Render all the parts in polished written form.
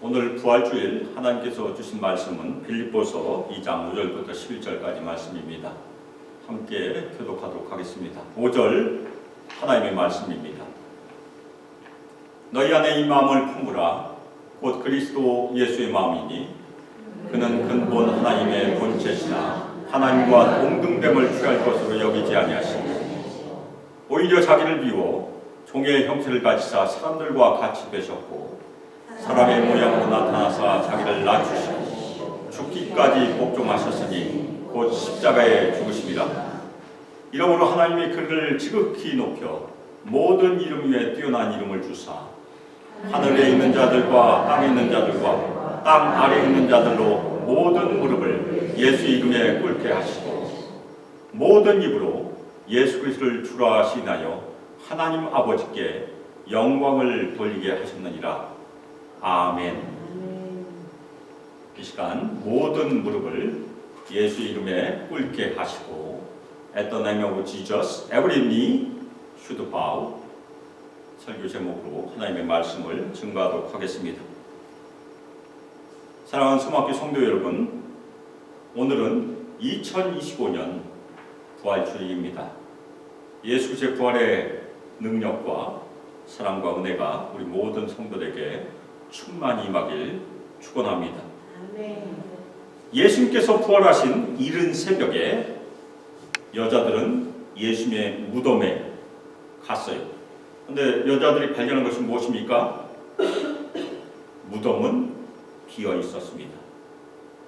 오늘 부활주일 하나님께서 주신 말씀은 빌립보서 2장 5절부터 11절까지 말씀입니다. 함께 교독하도록 하겠습니다. 5절 하나님의 말씀입니다. 너희 안에 이 마음을 품으라. 곧 그리스도 예수의 마음이니 그는 근본 하나님의 본체시나 하나님과 동등됨을 취할 것으로 여기지 아니하시고 오히려 자기를 비워 종의 형체를 가지사 사람들과 같이 되셨고 사람의 모양으로 나타나사 자기를 낮추시고 죽기까지 복종하셨으니 곧 십자가에 죽으심이라. 이러므로 하나님이 그를 지극히 높여 모든 이름 위에 뛰어난 이름을 주사 하늘에 있는 자들과 땅에 있는 자들과 땅 아래에 있는 자들로 모든 무릎을 예수 이름에 꿇게 하시고 모든 입으로 예수 그리스도를 주라 시인하여 하나님 아버지께 영광을 돌리게 하셨느니라. 아멘. 이 시간 모든 무릎을 예수 이름에 꿇게 하시고 At the name of Jesus, every knee should bow. 설교 제목으로 하나님의 말씀을 증거하도록 하겠습니다. 사랑하는 소망학교 성도 여러분, 오늘은 2025년 부활주일입니다. 예수 그리스도의 부활의 능력과 사랑과 은혜가 우리 모든 성도들에게 충만히 임하길 축원합니다. 예수님께서 부활하신 이른 새벽에 여자들은 예수님의 무덤에 갔어요. 그런데 여자들이 발견한 것이 무엇입니까? 무덤은 비어 있었습니다.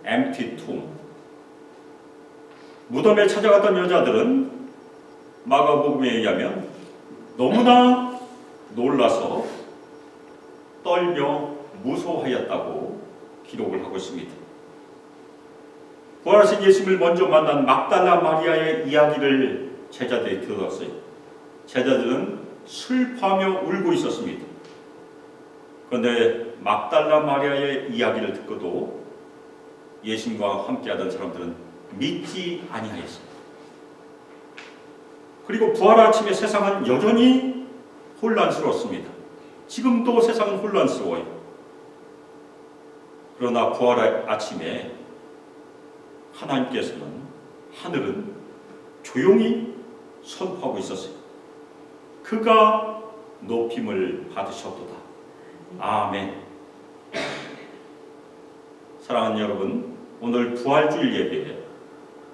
Empty tomb. 무덤에 찾아갔던 여자들은 마가복음에 의하면 너무나 놀라서 떨며 무서워하였다고 기록을 하고 있습니다. 부활하신 예수님을 먼저 만난 막달라 마리아의 이야기를 제자들이 들었어요. 제자들은 슬퍼하며 울고 있었습니다. 그런데 막달라 마리아의 이야기를 듣고도 예수님과 함께하던 사람들은 믿지 아니하였습니다. 그리고 부활 아침에 세상은 여전히 혼란스러웠습니다. 지금도 세상은 혼란스러워요. 그러나 부활 아침에 하나님께서는 하늘은 조용히 선포하고 있었어요. 그가 높임을 받으셨도다. 아멘. 사랑하는 여러분, 오늘 부활주일 예배에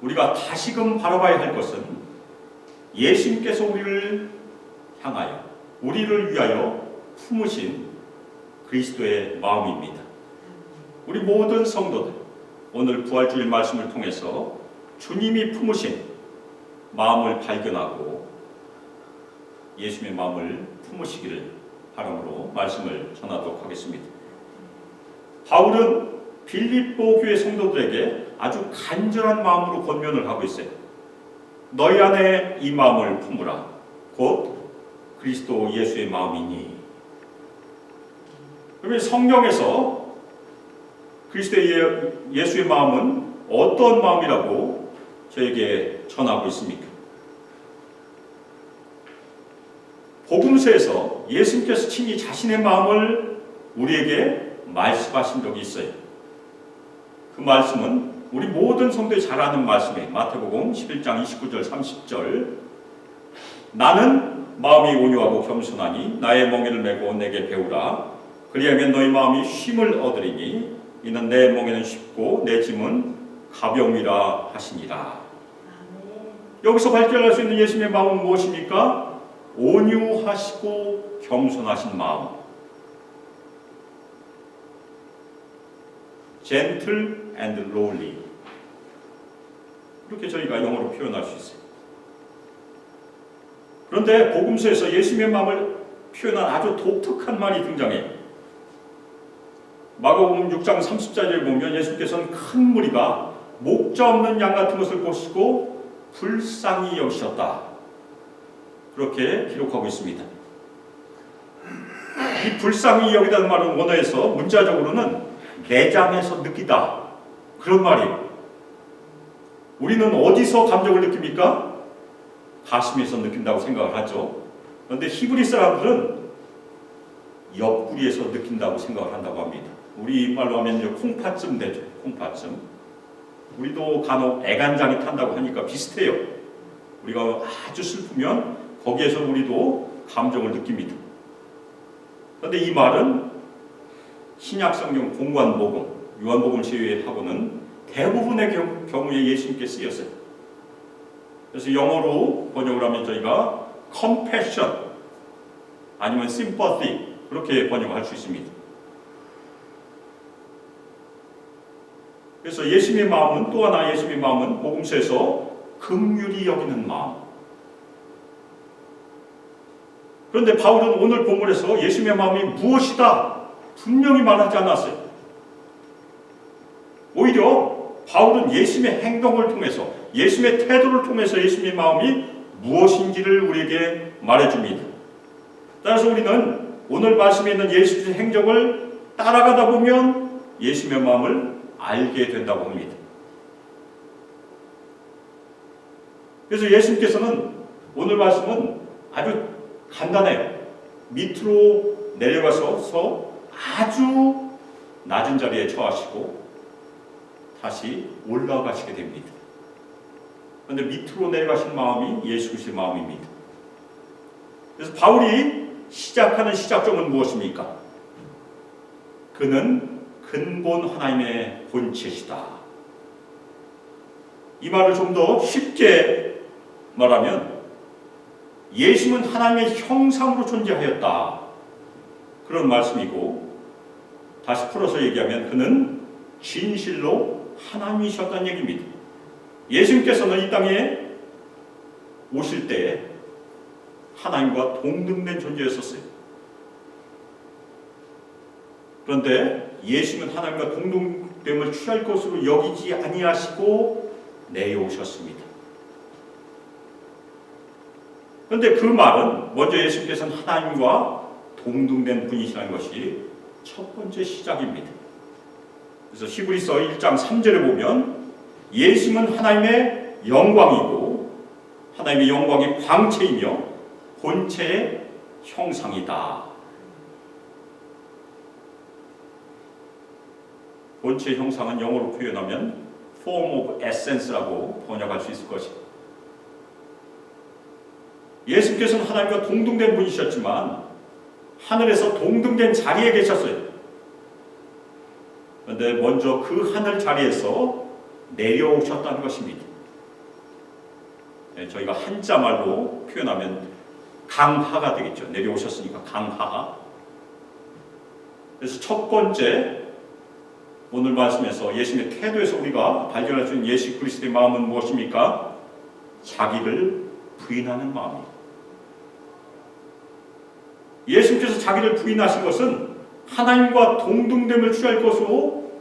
우리가 다시금 바라봐야 할 것은 예수님께서 우리를 향하여 우리를 위하여 품으신 그리스도의 마음입니다. 우리 모든 성도들 오늘 부활주일 말씀을 통해서 주님이 품으신 마음을 발견하고 예수님의 마음을 품으시기를 바람으로 말씀을 전하도록 하겠습니다. 바울은 빌립보 교회 성도들에게 아주 간절한 마음으로 권면을 하고 있어요. 너희 안에 이 마음을 품으라. 곧 그리스도 예수의 마음이니. 그러면 성경에서 그리스도의 예수의 마음은 어떤 마음이라고 저에게 전하고 있습니까? 복음서에서 예수님께서 친히 자신의 마음을 우리에게 말씀하신 적이 있어요. 그 말씀은 우리 모든 성도들이 잘 아는 말씀이에요. 마태복음 11장 29절 30절 나는 마음이 온유하고 겸손하니 나의 멍에를 메고 내게 배우라. 그리하면 너희 마음이 쉼을 얻으리니 이는 내 멍에는 쉽고 내 짐은 가벼움이라 하시니라. 여기서 발견할 수 있는 예수님의 마음은 무엇입니까? 온유하시고 겸손하신 마음. Gentle and lowly. 그렇게 저희가 영어로 표현할 수 있어요. 그런데 복음서에서 예수님의 마음을 표현한 아주 독특한 말이 등장해요. 마가복음 6장 30절에 보면 예수님께서는 큰 무리가 목자 없는 양 같은 것을 보시고 불쌍히 여기셨다. 그렇게 기록하고 있습니다. 이 불쌍히 여기다는 말은 원어에서 문자적으로는 내장에서 느끼다. 그런 말이에요. 우리는 어디서 감정을 느낍니까? 가슴에서 느낀다고 생각을 하죠. 그런데 히브리 사람들은 옆구리에서 느낀다고 생각을 한다고 합니다. 우리 말로 하면 이제 콩팥쯤 되죠. 콩팥쯤. 우리도 간혹 애간장이 탄다고 하니까 비슷해요. 우리가 아주 슬프면 거기에서 우리도 감정을 느낍니다. 그런데 이 말은 신약성경 공관복음, 요한복음 제외하고는 대부분의 경우에 예수님께 쓰였어요. 그래서 영어로 번역을 하면 저희가 compassion 아니면 sympathy 그렇게 번역할 수 있습니다. 그래서 예수님의 마음은 또 하나 예수님의 마음은 복음서에서 긍휼히 여기는 마음. 그런데 바울은 오늘 본문에서 예수님의 마음이 무엇이다 분명히 말하지 않았어요. 오히려 바울은 예수님의 행동을 통해서 예수님의 태도를 통해서 예수님의 마음이 무엇인지를 우리에게 말해줍니다. 따라서 우리는 오늘 말씀에 있는 예수님의 행적을 따라가다 보면 예수님의 마음을 알게 된다고 합니다. 그래서 예수님께서는 오늘 말씀은 아주 간단해요. 밑으로 내려가서 아주 낮은 자리에 처하시고 다시 올라가시게 됩니다. 그런데 밑으로 내려가신 마음이 예수 그리스도의 마음입니다. 그래서 바울이 시작하는 시작점은 무엇입니까? 그는 근본 하나님의 본체시다. 이 말을 좀 더 쉽게 말하면 예수는 하나님의 형상으로 존재하였다. 그런 말씀이고 다시 풀어서 얘기하면 그는 진실로 하나님이셨다는 얘기입니다. 예수님께서는 이 땅에 오실 때 하나님과 동등된 존재였었어요. 그런데 예수는 하나님과 동등됨을 취할 것으로 여기지 아니하시고 내려오셨습니다. 그런데 그 말은 먼저 예수께서는 하나님과 동등된 분이시라는 것이 첫 번째 시작입니다. 그래서 히브리서 1장 3절에 보면 예수는 하나님의 영광이고 하나님의 영광이 광채이며 본체의 형상이다. 본체의 형상은 영어로 표현하면 form of essence라고 번역할 수 있을 것입니다. 예수께서는 하나님과 동등된 분이셨지만 하늘에서 동등된 자리에 계셨어요. 그런데 먼저 그 하늘 자리에서 내려오셨다는 것입니다. 저희가 한자말로 표현하면 강하가 되겠죠. 내려오셨으니까 강하. 그래서 첫 번째 오늘 말씀에서 예수님의 태도에서 우리가 발견할 수 있는 예수 그리스도의 마음은 무엇입니까? 자기를 부인하는 마음이에요. 예수님께서 자기를 부인하신 것은 하나님과 동등됨을 취할 것으로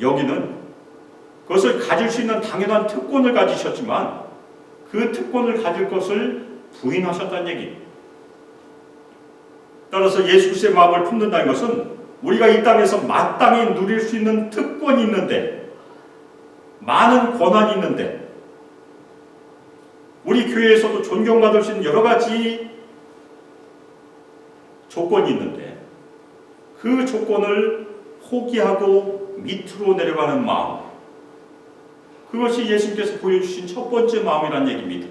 여기는 그것을 가질 수 있는 당연한 특권을 가지셨지만 그 특권을 가질 것을 부인하셨다는 얘기입니다. 따라서 예수 그리스도의 마음을 품는다는 것은 우리가 이 땅에서 마땅히 누릴 수 있는 특권이 있는데 많은 권한이 있는데 우리 교회에서도 존경받을 수 있는 여러 가지 조건이 있는데 그 조건을 포기하고 밑으로 내려가는 마음, 그것이 예수님께서 보여주신 첫 번째 마음이라는 얘기입니다.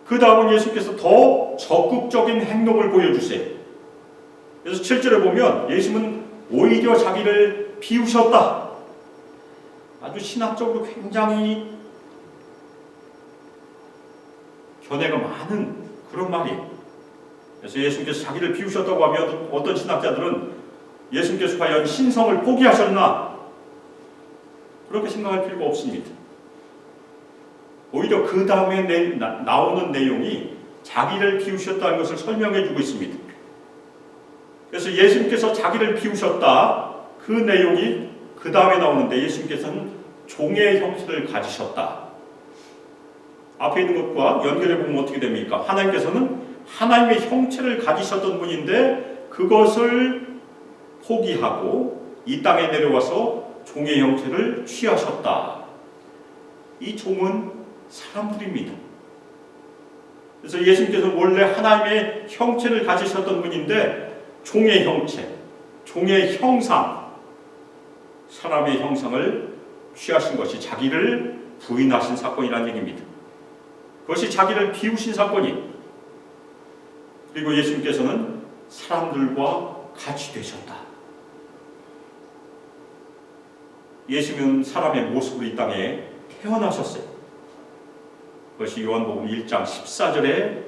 그 다음은 예수님께서 더 적극적인 행동을 보여주세요. 그래서 7절에 보면 예수님은 오히려 자기를 비우셨다. 아주 신학적으로 굉장히 견해가 많은 그런 말이에요. 그래서 예수님께서 자기를 비우셨다고 하면 어떤 신학자들은 예수님께서 과연 신성을 포기하셨나? 그렇게 생각할 필요가 없습니다. 오히려 그 다음에 나오는 내용이 자기를 비우셨다는 것을 설명해 주고 있습니다. 그래서 예수님께서 자기를 비우셨다. 그 내용이 그 다음에 나오는데 예수님께서는 종의 형체를 가지셨다. 앞에 있는 것과 연결해 보면 어떻게 됩니까? 하나님께서는 하나님의 형체를 가지셨던 분인데 그것을 포기하고 이 땅에 내려와서 종의 형체를 취하셨다. 이 종은 사람들입니다. 그래서 예수님께서는 원래 하나님의 형체를 가지셨던 분인데 종의 형체, 종의 형상, 사람의 형상을 취하신 것이 자기를 부인하신 사건이라는 얘기입니다. 그것이 자기를 비우신 사건이, 그리고 예수님께서는 사람들과 같이 되셨다. 예수님은 사람의 모습으로 이 땅에 태어나셨어요. 그것이 요한복음 1장 14절에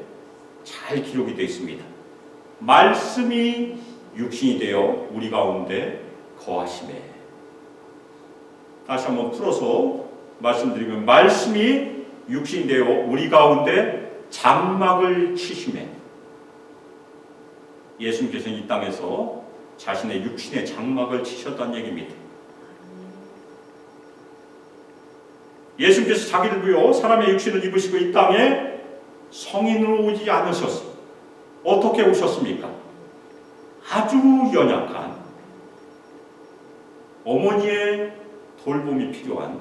잘 기록이 되어 있습니다. 말씀이 육신이 되어 우리 가운데 거하시매. 다시 한번 풀어서 말씀드리면, 말씀이 육신이 되어 우리 가운데 장막을 치시매. 예수님께서는 이 땅에서 자신의 육신의 장막을 치셨다는 얘기입니다. 예수님께서 자기를 비워 사람의 육신을 입으시고 이 땅에 성인으로 오지 않으셨습니다. 어떻게 오셨습니까? 아주 연약한 어머니의 돌봄이 필요한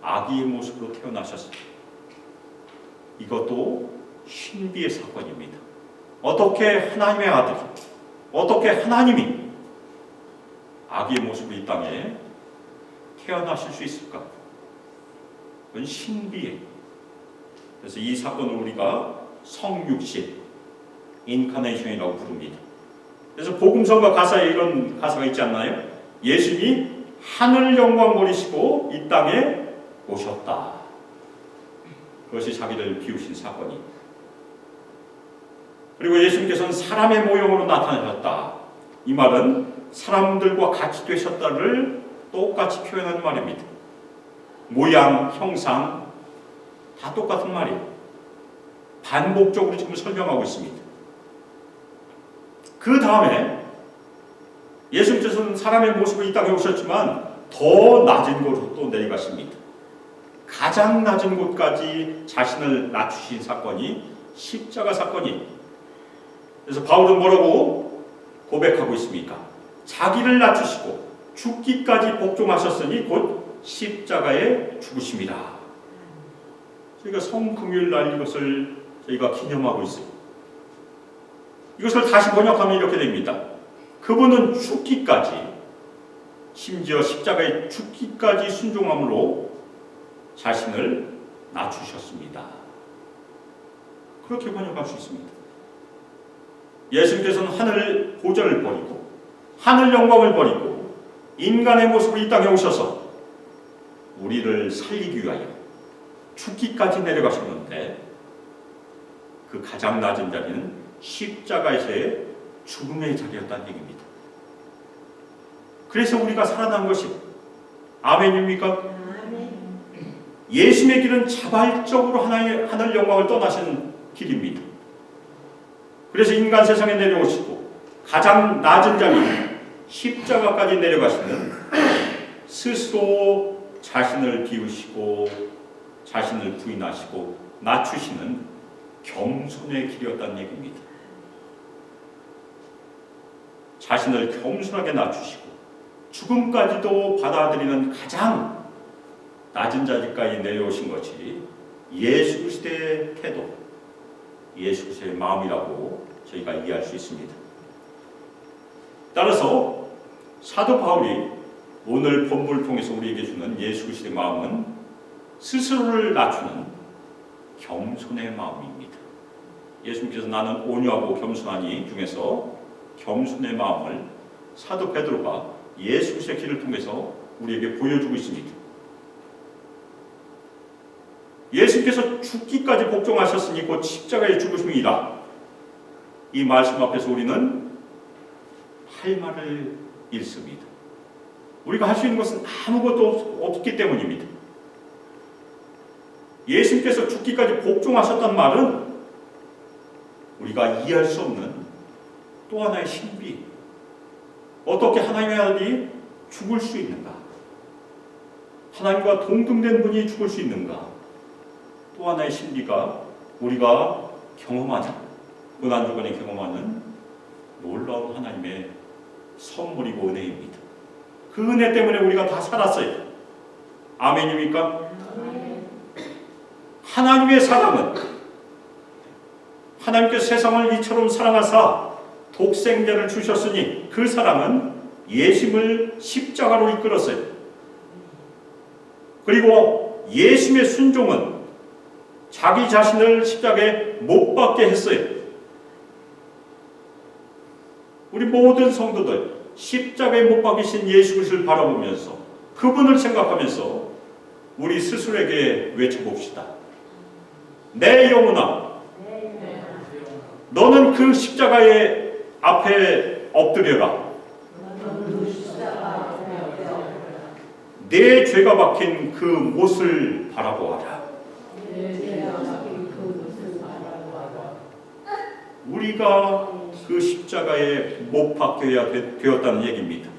아기의 모습으로 태어나셨습니다. 이것도 신비의 사건입니다. 어떻게 하나님의 아들이, 어떻게 하나님이 아기의 모습으로 이 땅에 태어나실 수 있을까? 그건 신비예요. 그래서 이 사건을 우리가 성육신, 인카네이션이라고 부릅니다. 그래서 복음성가 가사에 이런 가사가 있지 않나요? 예수님이 하늘 영광 버리시고 이 땅에 오셨다. 그것이 자기를 비우신 사건이. 그리고 예수님께서는 사람의 모형으로 나타나셨다. 이 말은 사람들과 같이 되셨다를 똑같이 표현하는 말입니다. 모양, 형상 다 똑같은 말이에요. 반복적으로 지금 설명하고 있습니다. 그 다음에 예수님께서는 사람의 모습으로 이 땅에 오셨지만 더 낮은 곳으로 또 내려가십니다. 가장 낮은 곳까지 자신을 낮추신 사건이 십자가 사건이에요. 그래서 바울은 뭐라고 고백하고 있습니까? 자기를 낮추시고 죽기까지 복종하셨으니 곧 십자가에 죽으십니다. 저희가 성금요일날 이것을 저희가 기념하고 있어요. 이것을 다시 번역하면 이렇게 됩니다. 그분은 죽기까지, 심지어 십자가에 죽기까지 순종함으로 자신을 낮추셨습니다. 그렇게 번역할 수 있습니다. 예수님께서는 하늘 보좌를 버리고 하늘 영광을 버리고 인간의 모습으로 이 땅에 오셔서 우리를 살리기 위하여 죽기까지 내려가셨는데, 그 가장 낮은 자리는 십자가에서의 죽음의 자리였다는 얘기입니다. 그래서 우리가 살아난 것이 아멘입니까? 아멘. 예수님의 길은 자발적으로 하늘 영광을 떠나시는 길입니다. 그래서 인간 세상에 내려오시고 가장 낮은 자리 십자가까지 내려가시는, 스스로 자신을 비우시고 자신을 부인하시고 낮추시는 겸손의 길이었다는 얘기입니다. 자신을 겸손하게 낮추시고 죽음까지도 받아들이는 가장 낮은 자리까지 내려오신 것이 예수 그리스도의 태도, 예수 그리스도의 마음이라고 저희가 이해할 수 있습니다. 따라서 사도 바울이 오늘 본문을 통해서 우리에게 주는 예수 그리스도의 마음은 스스로를 낮추는 겸손의 마음입니다. 예수님께서 나는 온유하고 겸손하니 중에서 겸손의 마음을 사도 베드로가 예수 그리스도의 길을 통해서 우리에게 보여주고 있습니다. 예수님께서 죽기까지 복종하셨으니 곧 십자가에 죽으심이다. 이 말씀 앞에서 우리는 할 말을 잃습니다. 우리가 할 수 있는 것은 아무것도 없기 때문입니다. 예수님께서 죽기까지 복종하셨단 말은 우리가 이해할 수 없는 또 하나의 신비. 어떻게 하나님의 아들이 죽을 수 있는가? 하나님과 동등된 분이 죽을 수 있는가? 또 하나의 신비가 우리가 경험하는, 고난주간에 경험하는 놀라운 하나님의 선물이고 은혜입니다. 그 은혜 때문에 우리가 다 살았어요. 아멘입니까? 하나님의 사랑은, 하나님께서 세상을 이처럼 사랑하사 독생자를 주셨으니 그 사랑은 예수님을 십자가로 이끌었어요. 그리고 예수님의 순종은 자기 자신을 십자가에 못 박게 했어요. 우리 모든 성도들 십자가에 못 박히신 예수 그리스도를 바라보면서 그분을 생각하면서 우리 스스로에게 외쳐봅시다. 내 영혼아, 너는 그 십자가의 앞에 엎드려라. 내 죄가 박힌 그 못을 바라보아라. 우리가 그 십자가에 못 박혀야 되었다는 얘기입니다.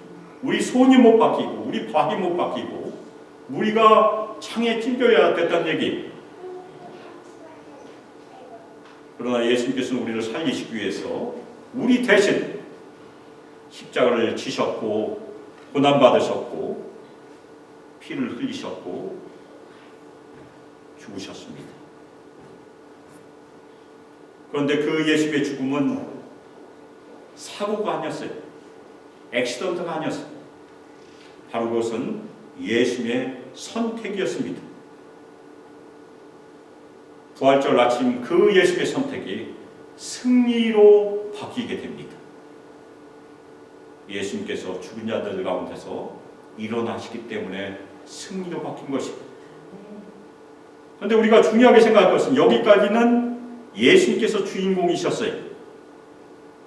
우리 손이 못 박히고 우리 발이 못 박히고 우리가 창에 찔려야 됐다는 얘기. 그러나 예수님께서는 우리를 살리시기 위해서 우리 대신 십자가를 지셨고 고난받으셨고 피를 흘리셨고 죽으셨습니다. 그런데 그 예수님의 죽음은 사고가 아니었어요. 액시던트가 아니었어요. 바로 그것은 예수님의 선택이었습니다. 부활절 아침 그 예수님의 선택이 승리로 바뀌게 됩니다. 예수님께서 죽은 자들 가운데서 일어나시기 때문에 승리로 바뀐 것입니다. 그런데 우리가 중요하게 생각할 것은 여기까지는 예수님께서 주인공이셨어요.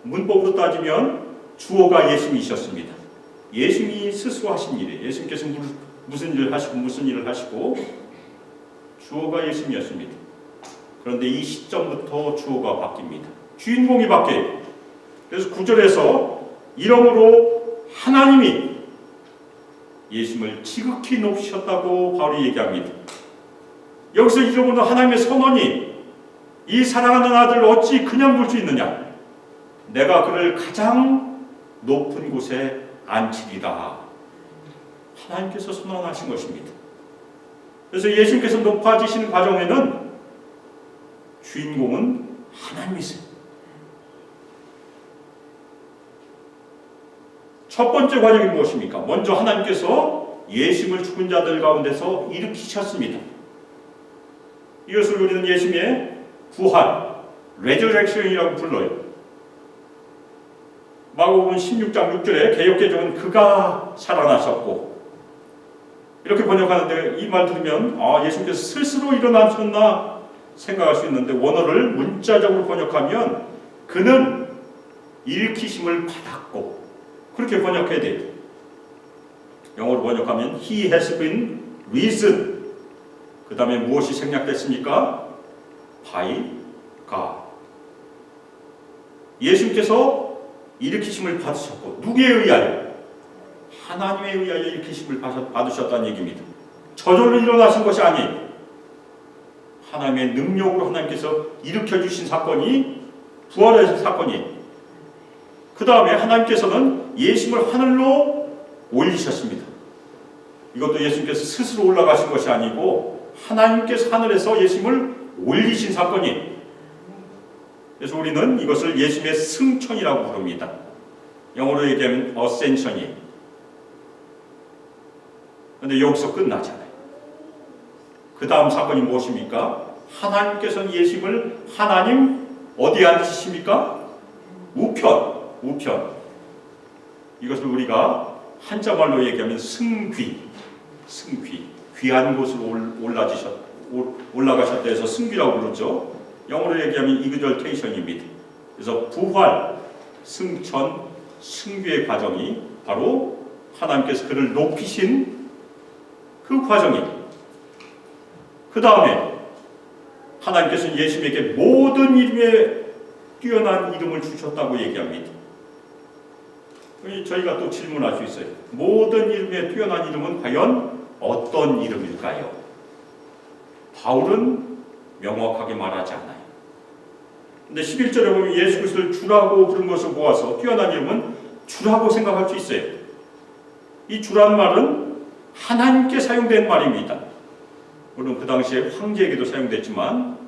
문법으로 따지면 주어가 예수님이셨습니다. 예수님이 스스로 하신 일이에요. 예수님께서 무슨 일을 하시고 무슨 일을 하시고 주어가 예수님이었습니다. 그런데 이 시점부터 주어가 바뀝니다. 주인공이 바뀌어요. 그래서 9절에서 이러므로 하나님이 예수님을 지극히 높이셨다고 바울이 얘기합니다. 여기서 이러므로 하나님의 선언이 이 사랑하는 아들을 어찌 그냥 둘 수 있느냐? 내가 그를 가장 높은 곳에 앉히리라. 하나님께서 선언하신 것입니다. 그래서 예수님께서 높아지시는 과정에는 주인공은 하나님이세요. 첫 번째 과정이 무엇입니까? 먼저 하나님께서 예수님을 죽은 자들 가운데서 일으키셨습니다. 이것을 우리는 예수님의 부활, 레저렉션이라고 불러요. 마가복음 16장 6절에 개역개정은 그가 살아나셨고 이렇게 번역하는데 이 말 들으면 예수님께서 스스로 일어나셨나 생각할 수 있는데 원어를 문자적으로 번역하면 그는 일으키심을 받았고 그렇게 번역해야 돼요. 영어로 번역하면 He has been risen. 그 다음에 무엇이 생략됐습니까? By God. 예수님께서 일으키심을 받으셨고 누구에 의하여? 하나님에 의하여 일으키심을 받으셨다는 얘기입니다. 저절로 일어나신 것이 아니에요. 하나님의 능력으로 하나님께서 일으켜주신 사건이 부활의 사건이에요. 그 다음에 하나님께서는 예수님을 하늘로 올리셨습니다. 이것도 예수님께서 스스로 올라가신 것이 아니고 하나님께서 하늘에서 예수님을 올리신 사건이에요. 그래서 우리는 이것을 예수님의 승천이라고 부릅니다. 영어로 얘기하면 ascension이에요. 그런데 여기서 끝나잖아요. 그 다음 사건이 무엇입니까? 하나님께서는 예수님을 하나님 어디에 앉히십니까? 우편. 이것을 우리가 한자말로 얘기하면 승귀. 귀한 곳으로 올라가셨다 해서 승귀라고 부르죠. 영어로 얘기하면 exaltation입니다. 그래서 부활, 승천, 승귀의 과정이 바로 하나님께서 그를 높이신 그 과정입니다. 그 다음에 하나님께서는 예수님에게 모든 이름에 뛰어난 이름을 주셨다고 얘기합니다. 저희가 또 질문할 수 있어요. 모든 이름에 뛰어난 이름은 과연 어떤 이름일까요? 바울은 명확하게 말하지 않아요. 근데 11절에 보면 예수 그리스도를 주라고 부른 것을 보아서 뛰어난 이름은 주라고 생각할 수 있어요. 이 주란 말은 하나님께 사용된 말입니다. 물론 그 당시에 황제에게도 사용됐지만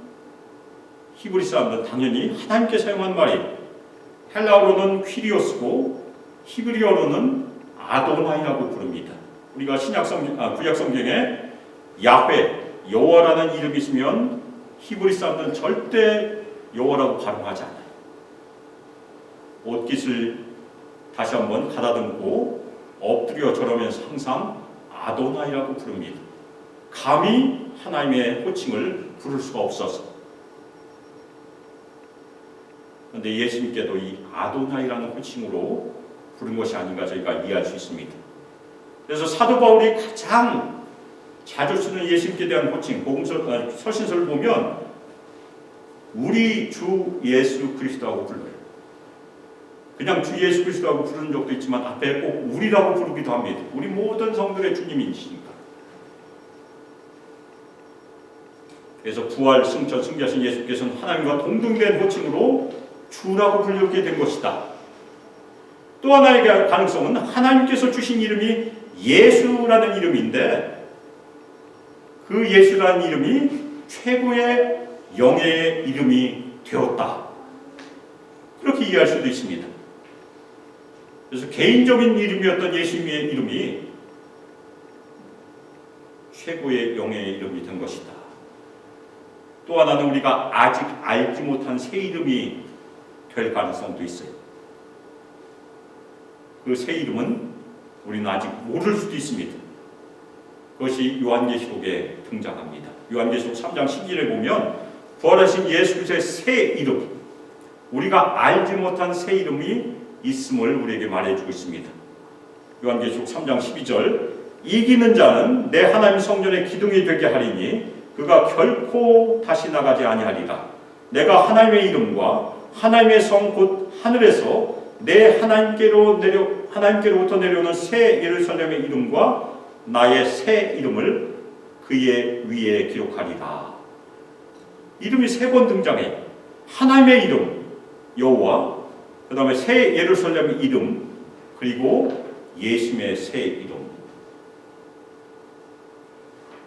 히브리 사람들은 당연히 하나님께 사용한 말이에요. 헬라어로는 퀴리오스고 히브리어로는 아도나이라고 부릅니다. 우리가 구약 성경에 야훼, 여호와라는 이름이 있으면 히브리 사람들은 절대 여호와라고 발음하지 않아요. 옷깃을 다시 한번 가다듬고 엎드려 절하면서 항상 아도나이라고 부릅니다. 감히 하나님의 호칭을 부를 수가 없어서. 그런데 예수님께도 이 아도나이라는 호칭으로 부른 것이 아닌가 저희가 이해할 수 있습니다. 그래서 사도 바울이 가장 자주 쓰는 예수님께 대한 호칭, 서신서를 보면 우리 주 예수 그리스도하고 불러요. 그냥 주 예수 그리스도하고 부르는 적도 있지만 앞에 꼭 우리라고 부르기도 합니다. 우리 모든 성들의 주님이시니까. 그래서 부활, 승천, 승리하신 예수께서는 하나님과 동등된 호칭으로 주라고 불리게 된 것이다. 또 하나의 가능성은 하나님께서 주신 이름이 예수라는 이름인데 그 예수라는 이름이 최고의 영예의 이름이 되었다. 그렇게 이해할 수도 있습니다. 그래서 개인적인 이름이었던 예수님의 이름이 최고의 영예의 이름이 된 것이다. 또 하나는 우리가 아직 알지 못한 새 이름이 될 가능성도 있어요. 그 새 이름은 우리는 아직 모를 수도 있습니다. 그것이 요한계시록에 등장합니다. 요한계시록 3장 12절에 보면 부활하신 예수 그리스도의 새 이름, 우리가 알지 못한 새 이름이 있음을 우리에게 말해주고 있습니다. 요한계시록 3장 12절 이기는 자는 내 하나님 성전의 기둥이 되게 하리니 그가 결코 다시 나가지 아니하리라. 내가 하나님의 이름과 하나님의 성 곧 하늘에서 내 하나님께로부터 내려오는 새 예루살렘의 이름과 나의 새 이름을 그의 위에 기록하리라. 이름이 세 번 등장해. 하나님의 이름 여호와, 그 다음에 새 예루살렘의 이름, 그리고 예수님의 새 이름.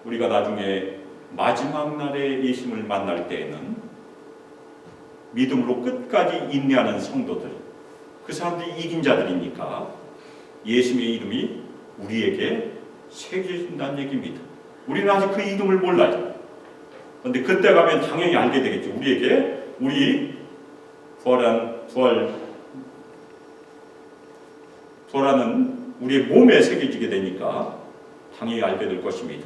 우리가 나중에 마지막 날에 예수님을 만날 때에는 믿음으로 끝까지 인내하는 성도들, 그 사람들이 이긴 자들이니까 예수님의 이름이 우리에게 새겨진다는 얘기입니다. 우리는 아직 그 이름을 몰라요. 그런데 그때 가면 당연히 알게 되겠죠. 우리 부활하는 우리의 몸에 새겨지게 되니까 당연히 알게 될 것입니다.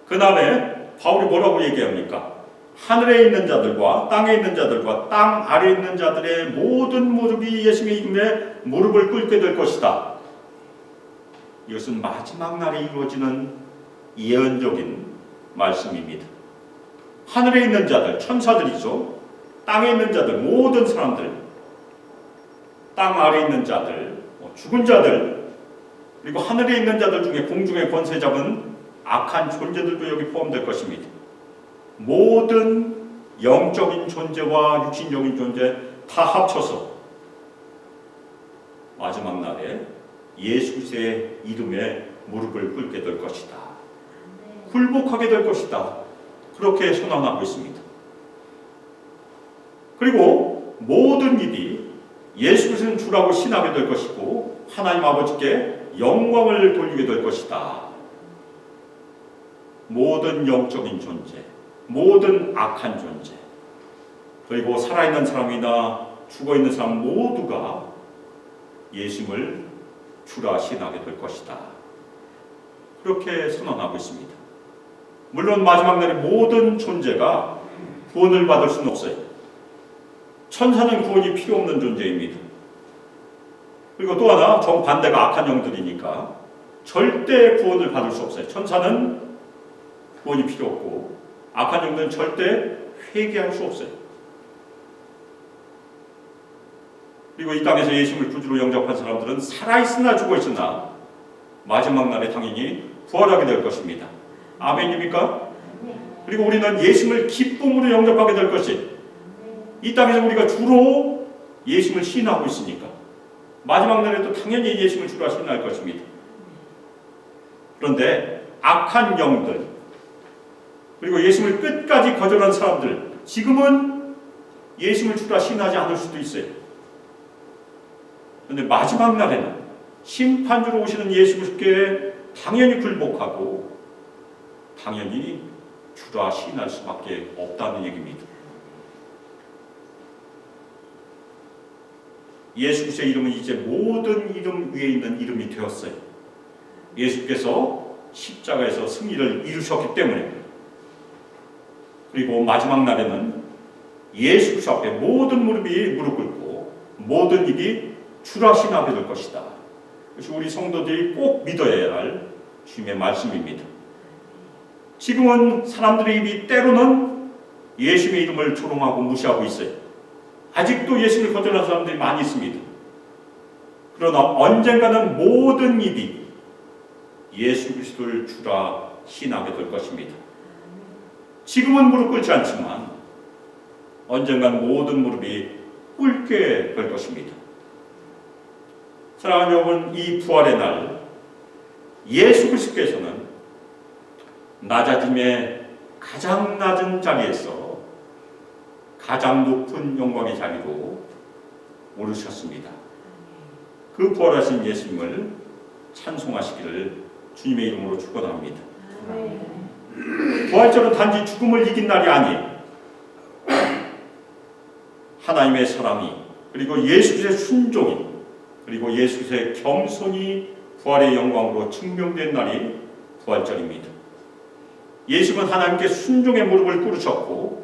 그 다음에 바울이 뭐라고 얘기합니까? 하늘에 있는 자들과 땅에 있는 자들과 땅 아래에 있는 자들의 모든 무릎이 예수님의 이름에 무릎을 꿇게 될 것이다. 이것은 마지막 날에 이루어지는 예언적인 말씀입니다. 하늘에 있는 자들, 천사들이죠. 땅에 있는 자들, 모든 사람들, 땅 아래에 있는 자들, 죽은 자들, 그리고 하늘에 있는 자들 중에 공중의 권세 잡은 악한 존재들도 여기 포함될 것입니다. 모든 영적인 존재와 육신적인 존재 다 합쳐서 마지막 날에 예수 그리스도의 이름에 무릎을 꿇게 될 것이다. 굴복하게 될 것이다. 그렇게 선언하고 있습니다. 그리고 모든 일이 예수 그리스도는 주라고 신하게 될 것이고 하나님 아버지께 영광을 돌리게 될 것이다. 모든 영적인 존재, 모든 악한 존재, 그리고 살아있는 사람이나 죽어있는 사람 모두가 예수님을 주라 신하게 될 것이다. 그렇게 선언하고 있습니다. 물론 마지막 날에 모든 존재가 구원을 받을 수는 없어요. 천사는 구원이 필요 없는 존재입니다. 그리고 또 하나 정반대가 악한 영들이니까 절대 구원을 받을 수 없어요. 천사는 구원이 필요 없고 악한 영들은 절대 회개할 수 없어요. 그리고 이 땅에서 예수님을 구주로 영접한 사람들은 살아있으나 죽어있으나 마지막 날에 당연히 부활하게 될 것입니다. 아멘입니까? 그리고 우리는 예수님을 기쁨으로 영접하게 될 것이, 이 땅에서 우리가 주로 예수님을 신하고 있으니까 마지막 날에도 당연히 예수님을 주로 신할 것입니다. 그런데 악한 영들, 그리고 예수님을 끝까지 거절한 사람들, 지금은 예수를 주라 신하지 않을 수도 있어요. 그런데 마지막 날에는 심판주로 오시는 예수께 당연히 굴복하고 당연히 주라 신할 수밖에 없다는 얘기입니다. 예수 그리스도의 이름은 이제 모든 이름 위에 있는 이름이 되었어요. 예수께서 십자가에서 승리를 이루셨기 때문에. 그리고 마지막 날에는 예수 그리스도 앞에 모든 무릎이 무릎 꿇고 모든 입이 주라 신하게 될 것이다. 그래서 우리 성도들이 꼭 믿어야 할 주님의 말씀입니다. 지금은 사람들의 입이 때로는 예수의 이름을 조롱하고 무시하고 있어요. 아직도 예수를 거절하는 사람들이 많이 있습니다. 그러나 언젠가는 모든 입이 예수 그리스도를 주라 신하게 될 것입니다. 지금은 무릎 꿇지 않지만 언젠가는 모든 무릎이 꿇게 될 것입니다. 사랑하는 여러분, 이 부활의 날 예수 그리스도께서는 낮아짐의 가장 낮은 자리에서 가장 높은 영광의 자리로 오르셨습니다. 그 부활하신 예수님을 찬송하시기를 주님의 이름으로 축원합니다. 부활절은 단지 죽음을 이긴 날이 아니에요. 하나님의 사랑이, 그리고 예수 그리스도의 순종이, 그리고 예수 그리스도의 겸손이 부활의 영광으로 증명된 날이 부활절입니다. 예수는 하나님께 순종의 무릎을 꿇으셨고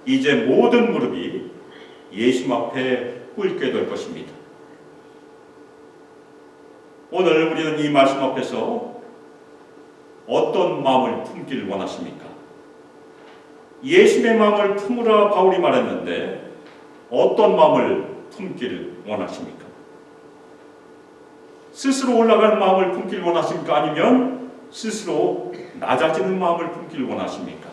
이제 모든 무릎이 예수 앞에 꿇게 될 것입니다. 오늘 우리는 이 말씀 앞에서 어떤 마음을 품기를 원하십니까? 예수의 마음을 품으라 바울이 말했는데 어떤 마음을 품기를 원하십니까? 스스로 올라가는 마음을 품기를 원하십니까? 아니면 스스로 낮아지는 마음을 품기를 원하십니까?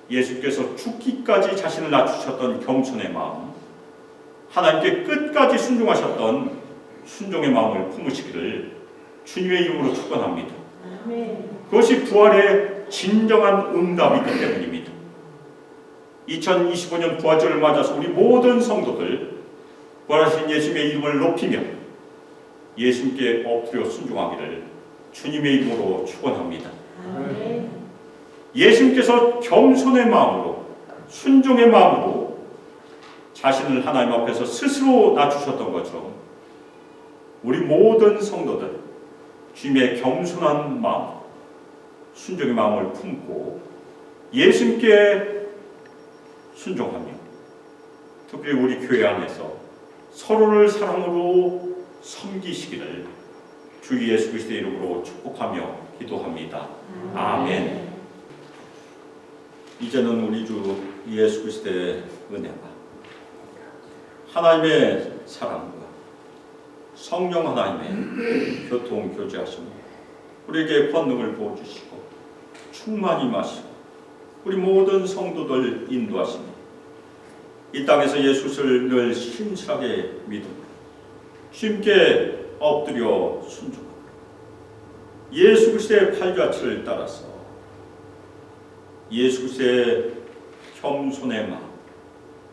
예수께서 죽기까지 자신을 낮추셨던 겸손의 마음, 하나님께 끝까지 순종하셨던 순종의 마음을 품으시기를 주님의 이름으로 축원합니다. 그것이 부활의 진정한 응답이기 때문입니다. 2025년 부활절을 맞아서 우리 모든 성도들 부활하신 예수님의 이름을 높이며 예수님께 엎드려 순종하기를 주님의 이름으로 축원합니다. 예수님께서 겸손의 마음으로 순종의 마음으로 자신을 하나님 앞에서 스스로 낮추셨던 것처럼 우리 모든 성도들 주님의 겸손한 마음, 순종의 마음을 품고 예수님께 순종하며 특별히 우리 교회 안에서 서로를 사랑으로 섬기시기를 주 예수 그리스도의 이름으로 축복하며 기도합니다. 아멘. 이제는 우리 주 예수 그리스도의 은혜가 하나님의 사랑과 성령 하나님의 교통 교제하시며 우리에게 권능을 부어주시고 충만히 마시고 우리 모든 성도들 인도하시며 이 땅에서 예수를 늘 신실하게 믿음으로 주님께 엎드려 순종하고 예수 그리스도의 팔자취를 따라서 예수 그리스도의 겸손의 마음,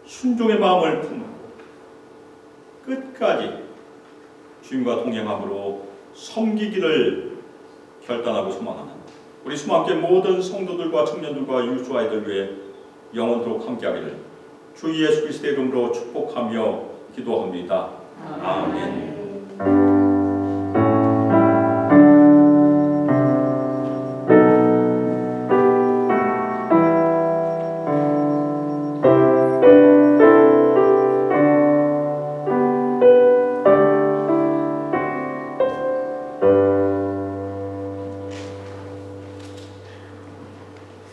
순종의 마음을 품고 끝까지 주님과 동행함으로 섬기기를 결단하고 소망하는 우리 수많게 모든 성도들과 청년들과 유수 아이들 위해 영원토록 함께하기를 주 예수 그리스도의 이름으로 축복하며 기도합니다. 아멘.